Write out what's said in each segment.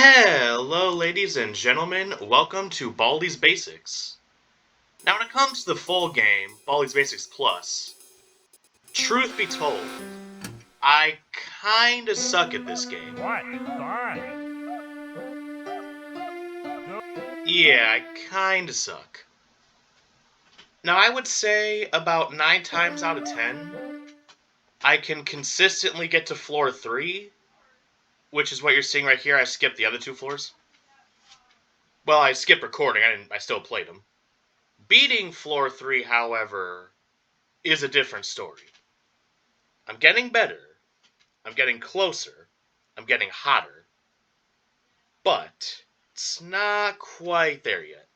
Hello, ladies and gentlemen. Welcome to Baldi's Basics. Now, when it comes to the full game, Baldi's Basics Plus, truth be told, I kinda suck at this game. What? Fine. Yeah, I kinda suck. Now, I would say about 9 times out of 10, I can consistently get to floor 3, which is what you're seeing right here. I skipped the other 2 floors. Well, I skipped recording. I still played them. Beating floor 3, however, is a different story. I'm getting better. I'm getting closer. I'm getting hotter. But it's not quite there yet.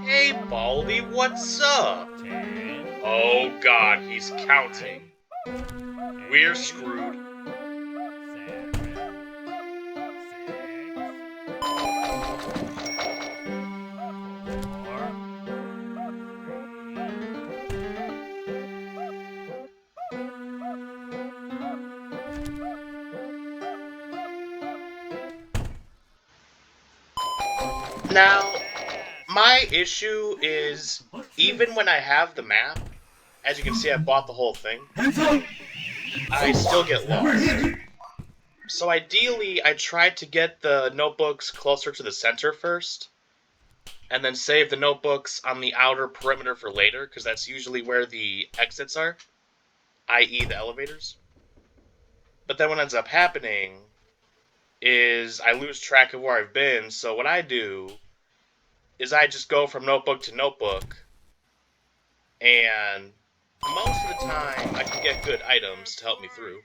Hey, Baldi, what's up? 10, Oh god, he's counting. We're screwed. 7, 6. Now, my issue is, even when I have the map, as you can see I bought the whole thing, I still get lost. So ideally, I try to get the notebooks closer to the center first, and then save the notebooks on the outer perimeter for later, because that's usually where the exits are, i.e. the elevators. But then what ends up happening is I lose track of where I've been, so what I do is I just go from notebook to notebook, and most of the time I can get good items to help me through.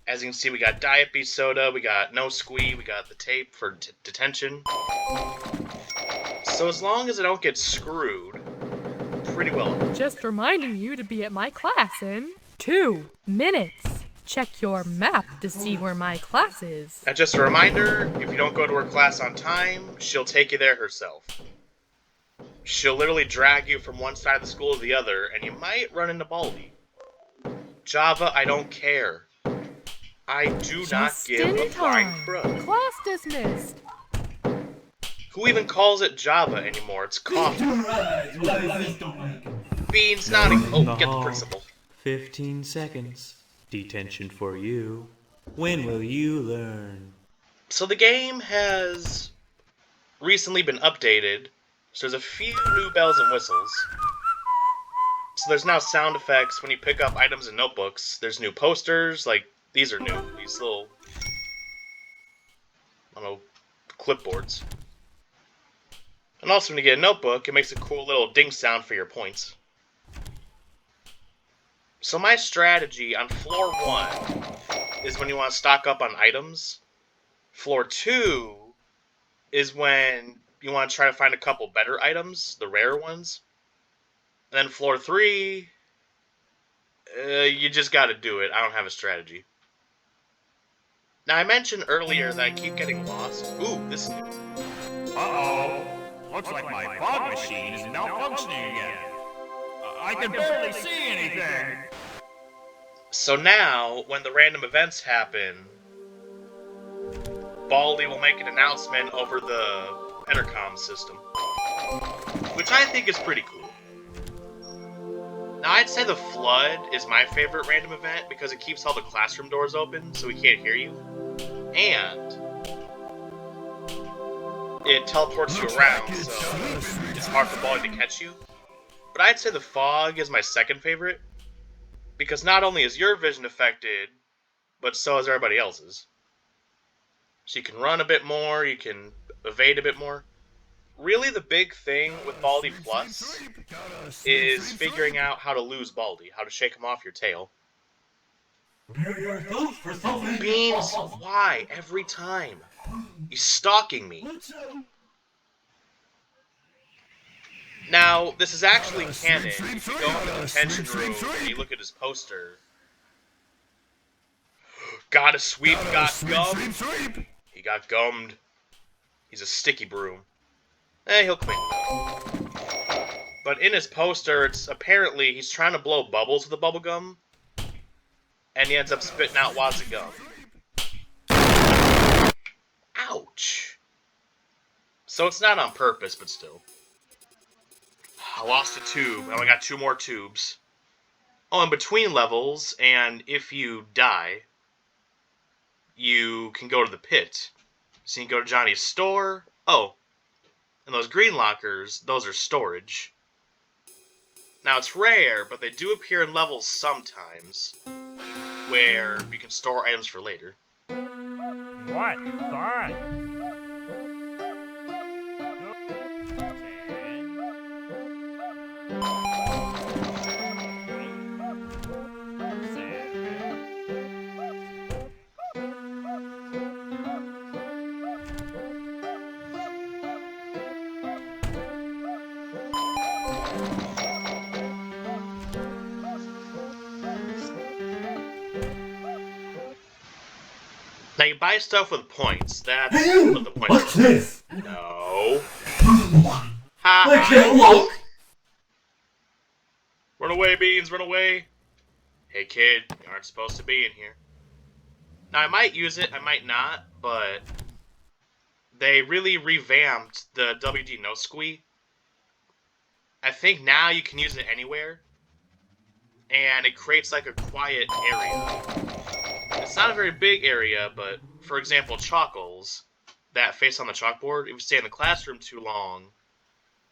As you can see, we got Diet Bee Soda, we got No Squee, we got the tape for detention. So as long as I don't get screwed, pretty well. Just reminding you to be at my class in 2 minutes. Check your map to see where my class is. Now just a reminder, if you don't go to her class on time, she'll take you there herself. She'll literally drag you from one side of the school to the other, and you might run into Baldi. Java, I don't care. I do not Just give a in flying time. crud. Class dismissed. Who even calls it Java anymore? It's coffee. Beans nodding. Oh, get the principal. 15 seconds. Detention for you. When will you learn? So the game has recently been updated, so there's a few new bells and whistles. So there's now sound effects when you pick up items and notebooks. There's new posters, like these are new. These little, I don't know, clipboards. And also when you get a notebook, it makes a cool little ding sound for your points. So my strategy on floor 1 is when you want to stock up on items. Floor 2 is when you want to try to find a couple better items, the rare ones. And then floor 3, you just gotta do it. I don't have a strategy. Now I mentioned earlier that I keep getting lost. Ooh, this is new. Uh-oh. Looks like my fog machine is malfunctioning again. I can barely see anything. So now, when the random events happen, Baldi will make an announcement over the intercom system, which I think is pretty cool. Now, I'd say the flood is my favorite random event because it keeps all the classroom doors open so we can't hear you, and it teleports you around, so it's hard for Baldi to catch you. But I'd say the fog is my second favorite, because not only is your vision affected, but so is everybody else's. So you can run a bit more, you can evade a bit more. Really the big thing with Baldi Plus is figuring out how to lose Baldi, how to shake him off your tail. Beans, why? Every time. He's stalking me. Now, this is actually canon. If you go in the detention room and you look at his poster, got a sweep, got gummed. He got gummed. He's a sticky broom. He'll clean it up. But in his poster, it's apparently he's trying to blow bubbles with the bubble gum, and he ends up spitting out wads of gum. Ouch. So it's not on purpose, but still. I lost a tube. I only got 2 more tubes. Oh, in between levels, and if you die, you can go to the pit. So you can go to Johnny's store. Oh, and those green lockers, those are storage. Now, it's rare, but they do appear in levels sometimes, where you can store items for later. What fun! Now, you buy stuff with points. That's what the points What's are. this? No. Ha I can't ha. look! Run away, Beans, run away. Hey, kid, you aren't supposed to be in here. Now, I might use it, I might not, but they really revamped the WD No Squee. I think now you can use it anywhere, and it creates like a quiet area. It's not a very big area, but for example, Chockles, that face on the chalkboard, if you stay in the classroom too long,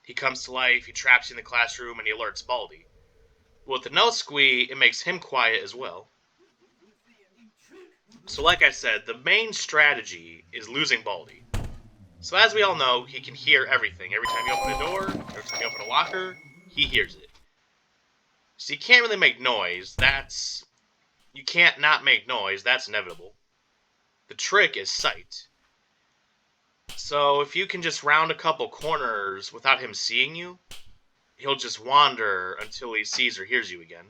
he comes to life, he traps you in the classroom, and he alerts Baldi. With the No Squee, it makes him quiet as well. So like I said, the main strategy is losing Baldi. So as we all know, he can hear everything. Every time you open a door, every time you open a locker, he hears it. So you can't really make noise. You can't not make noise. That's inevitable. The trick is sight. So if you can just round a couple corners without him seeing you, he'll just wander until he sees or hears you again.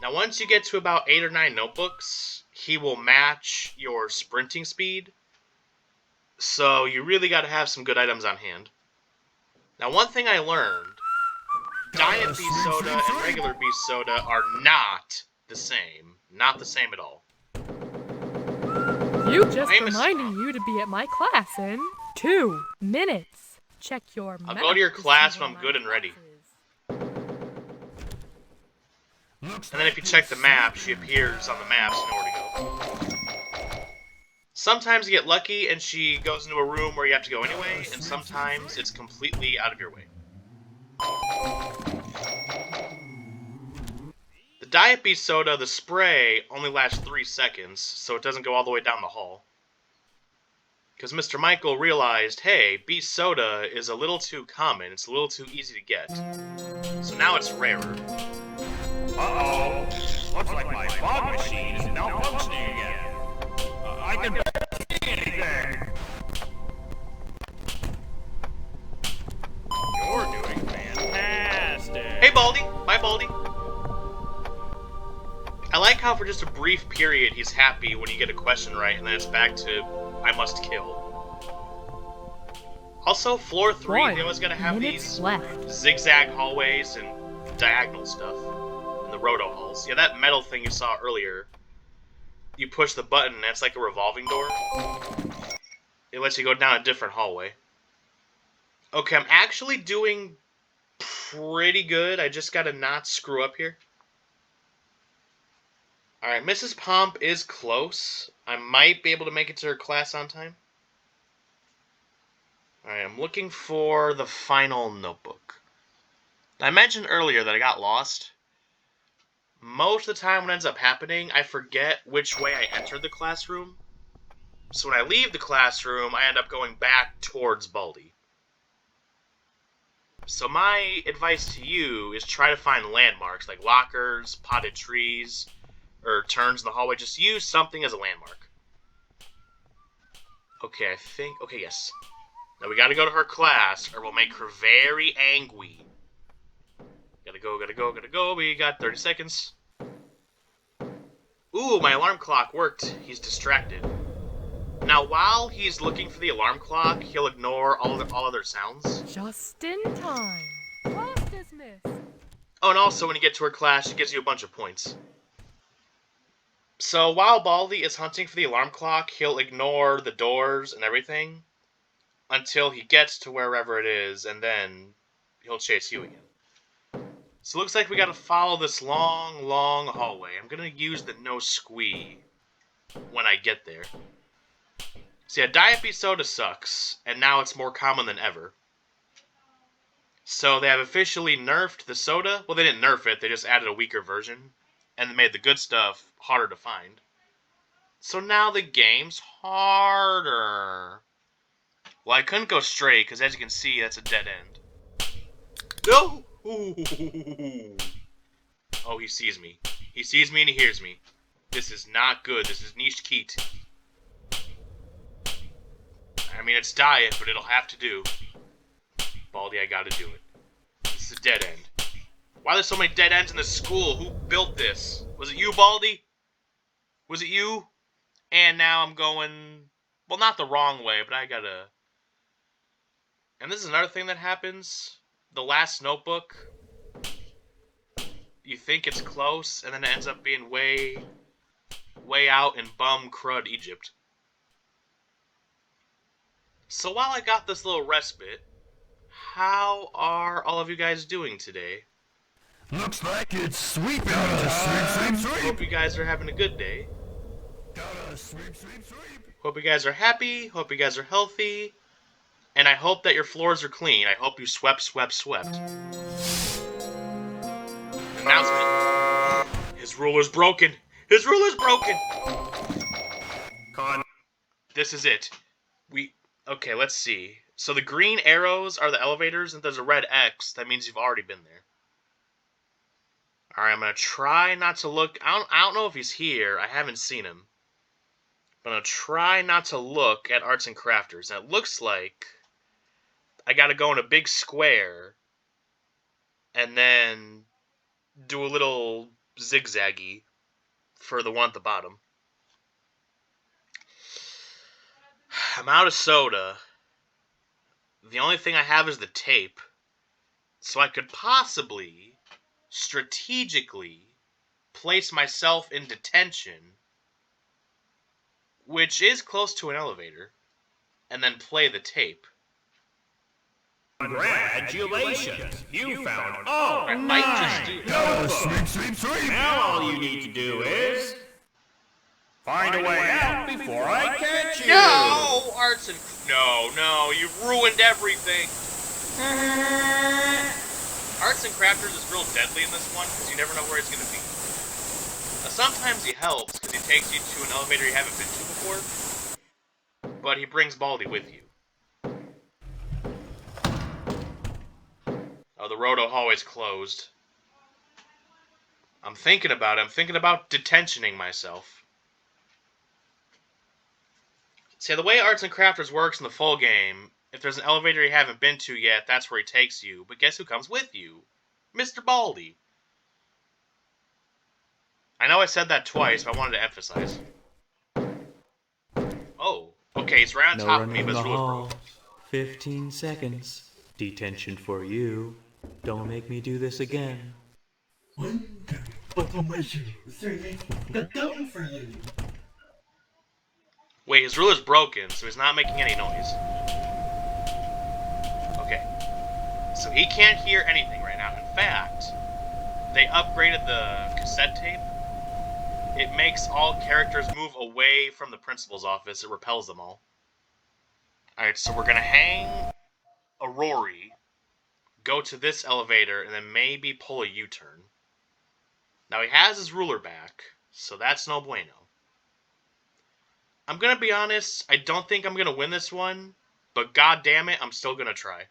Now once you get to about 8 or 9 notebooks, he will match your sprinting speed. So you really got to have some good items on hand. Now one thing I learned, Diet Beast Soda and regular Beast Soda are not the same. Not the same at all. You just Famous- reminding you to be at my class in 2 minutes. Check your I'll map go to your see class where when I'm my good and ready. class is. And then if you check the map, she appears on the map, so you know where to go. Sometimes you get lucky and she goes into a room where you have to go anyway, and sometimes it's completely out of your way. The Diet Beast Soda, the spray, only lasts 3 seconds, so it doesn't go all the way down the hall. Because Mr. Michael realized, hey, Beast Soda is a little too common, it's a little too easy to get. So now it's rarer. Uh-oh. Looks like my fog machine is malfunctioning again. I can barely see anything. You're doing fantastic. Hey, Baldi! Bye, Baldi! I like how for just a brief period he's happy when you get a question right, and then it's back to, I must kill. Also, floor 3, 1 they always gotta have minute these left. zigzag hallways and diagonal stuff. And the roto halls. Yeah, that metal thing you saw earlier, you push the button, and it's like a revolving door. It lets you go down a different hallway. Okay, I'm actually doing pretty good. I just gotta not screw up here. Alright, Mrs. Pomp is close. I might be able to make it to her class on time. Alright, I'm looking for the final notebook. I mentioned earlier that I got lost. Most of the time what ends up happening, I forget which way I entered the classroom. So when I leave the classroom, I end up going back towards Baldi. So my advice to you is try to find landmarks, like lockers, potted trees, or turns in the hallway. Just use something as a landmark. Okay, okay, yes. Now we gotta go to her class, or we'll make her very angry. Gotta go. We got 30 seconds. Ooh, my alarm clock worked. He's distracted. Now, while he's looking for the alarm clock, he'll ignore all other sounds. Just in time. Class dismissed. Oh, and also when you get to her class, she gives you a bunch of points. So while Baldi is hunting for the alarm clock, he'll ignore the doors and everything until he gets to wherever it is, and then he'll chase you again. So it looks like we gotta follow this long, long hallway. I'm gonna use the no squee when I get there. See, a Diet soda sucks, and now it's more common than ever. So they have officially nerfed the soda. Well, they didn't nerf it, they just added a weaker version, and made the good stuff harder to find. So now the game's harder. Well, I couldn't go straight, because as you can see, that's a dead end. No! Ooh. Oh, he sees me. He sees me and he hears me. This is not good. This is niche Keat. I mean, it's Diet, but it'll have to do. Baldi, I gotta do it. This is a dead end. Why are there so many dead ends in this school? Who built this? Was it you, Baldi? Was it you? And now I'm going... Well, not the wrong way, but I gotta... And this is another thing that happens. The last notebook... You think it's close, and then it ends up being way out in bum crud Egypt. So while I got this little respite, how are all of you guys doing today? Looks like it's sweeping time. Hope you guys are having a good day. Gotta sweep. Hope you guys are happy. Hope you guys are healthy. And I hope that your floors are clean. I hope you swept. Announcement. His ruler's broken. His ruler's broken. Con. This is it. Okay, let's see. So the green arrows are the elevators, and there's a red X. That means you've already been there. Alright, I'm going to try not to look. I don't know if he's here. I haven't seen him. But I'm going to try not to look at Arts and Crafters. Now, it looks like I got to go in a big square and then do a little zigzaggy for the one at the bottom. I'm out of soda. The only thing I have is the tape. So I could possibly, strategically, place myself in detention, which is close to an elevator, and then play the tape. Congratulations! You found all I might just do that. Sweep. Now all you need to do is find a way out before I catch you. No, Arts and... No, you've ruined everything. Arts and Crafters is real deadly in this one, because you never know where he's going to be. Now, sometimes he helps, because he takes you to an elevator you haven't been to before, but he brings Baldi with you. Oh, the Roto hallway's closed. I'm thinking about it. I'm thinking about detentioning myself. See, the way Arts and Crafters works in the full game, if there's an elevator you haven't been to yet, that's where he takes you. But guess who comes with you? Mr. Baldi. I know I said that twice, but I wanted to emphasize. Oh, okay, he's right on No top of me, running but in his the rule's hall. broken. 15 seconds. Detention for you. Don't make me do this again. Wait, his ruler's broken, so he's not making any noise. Okay. So he can't hear anything right now. In fact, they upgraded the cassette tape. It makes all characters move away from the principal's office. It repels them all. Alright, so we're gonna hang a Rory, go to this elevator, and then maybe pull a U-turn. Now he has his ruler back, so that's no bueno. I'm gonna be honest, I don't think I'm gonna win this one, but god damn it, I'm still gonna try.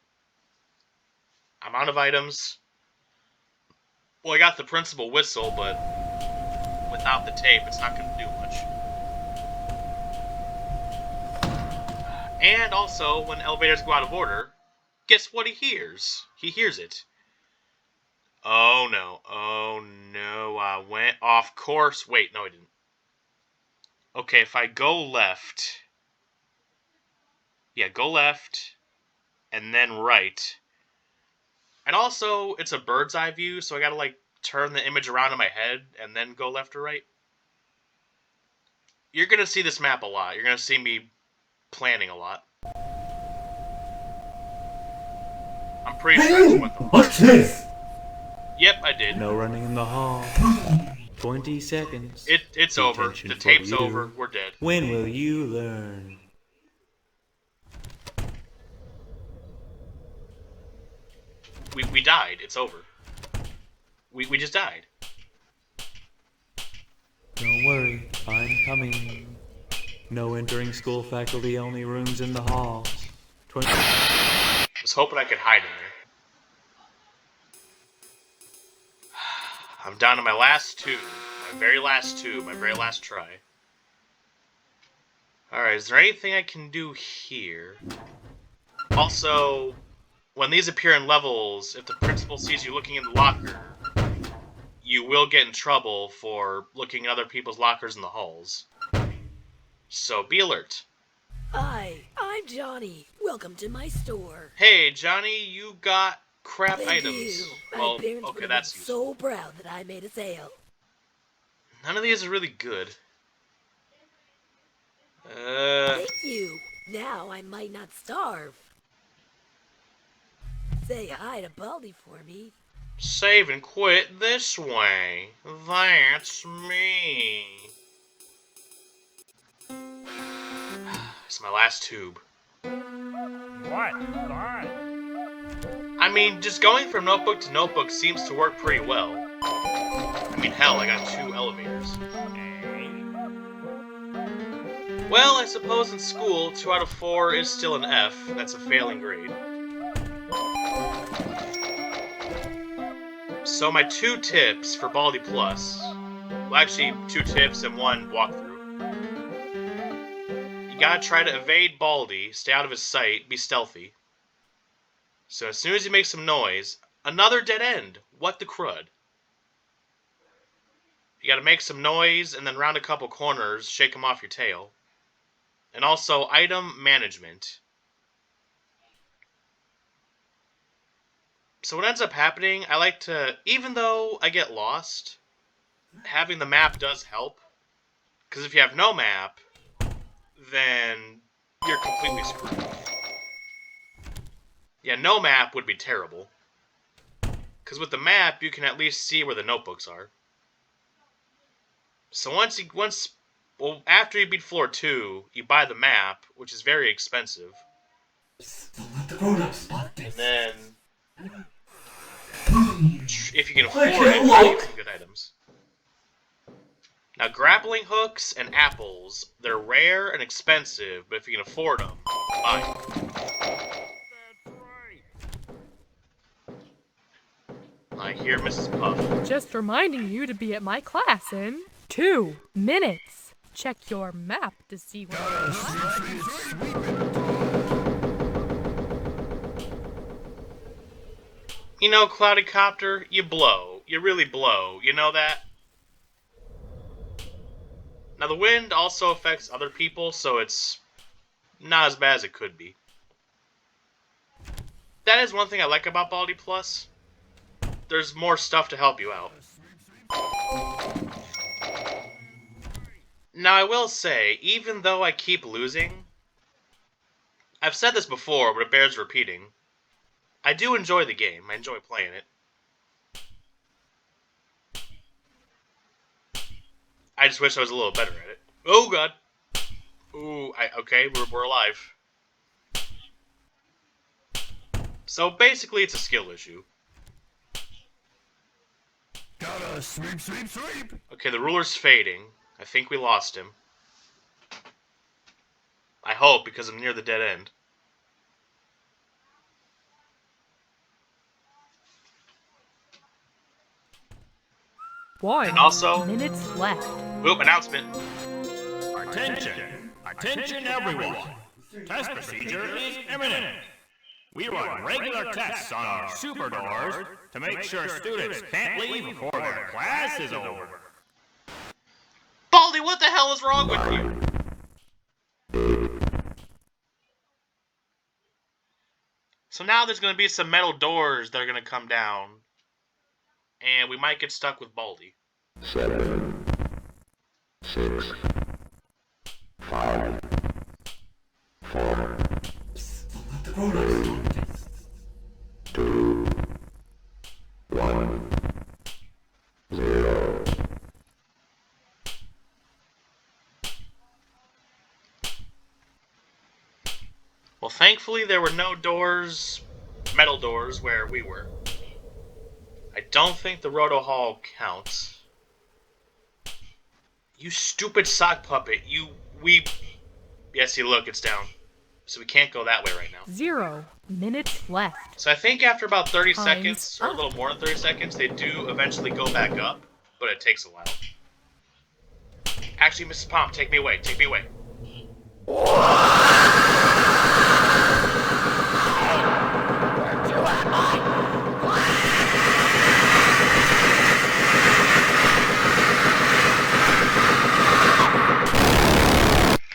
I'm out of items. Well, I got the principal whistle, but without the tape, it's not gonna do much. And also, when elevators go out of order, guess what he hears? He hears it. Oh no, I went off course. Wait, no I didn't. Okay, if I go left... Yeah, go left, and then right. And also, it's a bird's eye view, so I gotta, like, turn the image around in my head, and then go left or right. You're gonna see this map a lot. You're gonna see me planning a lot. I'm pretty sure that's what the... What's this? Yep, I did. No running in the hall. 20 seconds. It's over. Detention The for tape's you. over. We're dead. When will you learn? We died. It's over. We just died. Don't worry, I'm coming. No entering school, faculty only, rooms in the halls. 20. I was hoping I could hide in there. I'm down to my last two. My very last two. My very last try. Alright, is there anything I can do here? Also, when these appear in levels, if the principal sees you looking in the locker, you will get in trouble for looking at other people's lockers in the halls. So be alert. Hi, I'm Johnny. Welcome to my store. Hey, Johnny, you got crap Thank items. you. My Well, parents okay, would have that's been useful. so proud that I made a sale. None of these are really good. Thank you. Now I might not starve. Say hi to Baldy for me. Save and quit this way. That's me. It's my last tube. What? What? I mean, just going from notebook to notebook seems to work pretty well. I mean, hell, I got 2 elevators. Well, I suppose in school, 2 out of 4 is still an F. That's a failing grade. So my 2 tips for Baldi Plus, well actually 2 tips and 1 walkthrough. You gotta try to evade Baldi, stay out of his sight, be stealthy. So as soon as he makes some noise, another dead end! What the crud? You gotta make some noise and then round a couple corners, shake him off your tail. And also item management. So what ends up happening, I like to, even though I get lost, having the map does help. Because if you have no map, then you're completely screwed. Yeah, no map would be terrible. Because with the map, you can at least see where the notebooks are. So well, after you beat floor 2, you buy the map, which is very expensive. Don't let the grown-ups spot And this. then, if you can afford it, you get some good items. Now, grappling hooks and apples, they're rare and expensive, but if you can afford them, buy them. I hear Mrs. Puff. Just reminding you to be at my class in 2 minutes. Check your map to see where You know, Cloudy Copter, you blow. You really blow. You know that? Now, the wind also affects other people, so it's not as bad as it could be. That is one thing I like about Baldi Plus. There's more stuff to help you out. Now, I will say, even though I keep losing, I've said this before, but it bears repeating. I do enjoy the game. I enjoy playing it. I just wish I was a little better at it. Oh, God. Ooh, okay, we're alive. So, basically, it's a skill issue. Gotta sweep, sweep, sweep! Okay, the ruler's fading. I think we lost him. I hope, because I'm near the dead end. One And also- minutes left. Oop, announcement. Attention! Attention everyone! Test procedure is imminent! We run regular tests on our super doors to make sure students can't leave before their class is over. Baldi, what the hell is wrong with you? So now there's going to be some metal doors that are going to come down. And we might get stuck with Baldi. 7, 6, Well, thankfully there were no doors, metal doors, where we were. I don't think the Roto Hall counts. You stupid sock puppet. Yes, see, look, it's down. So we can't go that way right now. 0 minutes left. So I think after about 30 Time's seconds, or a up. little more than 30 seconds, they do eventually go back up, but it takes a while. Actually, Mrs. Pomp, take me away, take me away.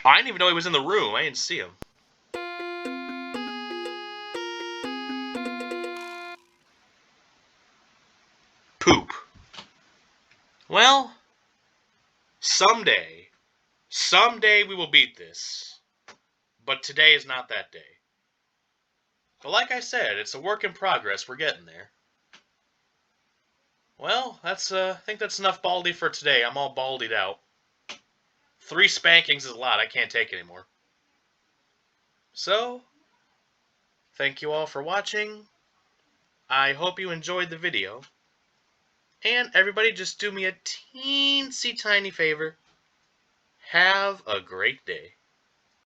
I didn't even know he was in the room. I didn't see him. Poop. Well, someday we will beat this. But today is not that day. But like I said, it's a work in progress. We're getting there. Well, I think that's enough baldy for today. I'm all baldied out. 3 spankings is a lot. I can't take anymore. So, thank you all for watching. I hope you enjoyed the video. And everybody just do me a teensy tiny favor. Have a great day.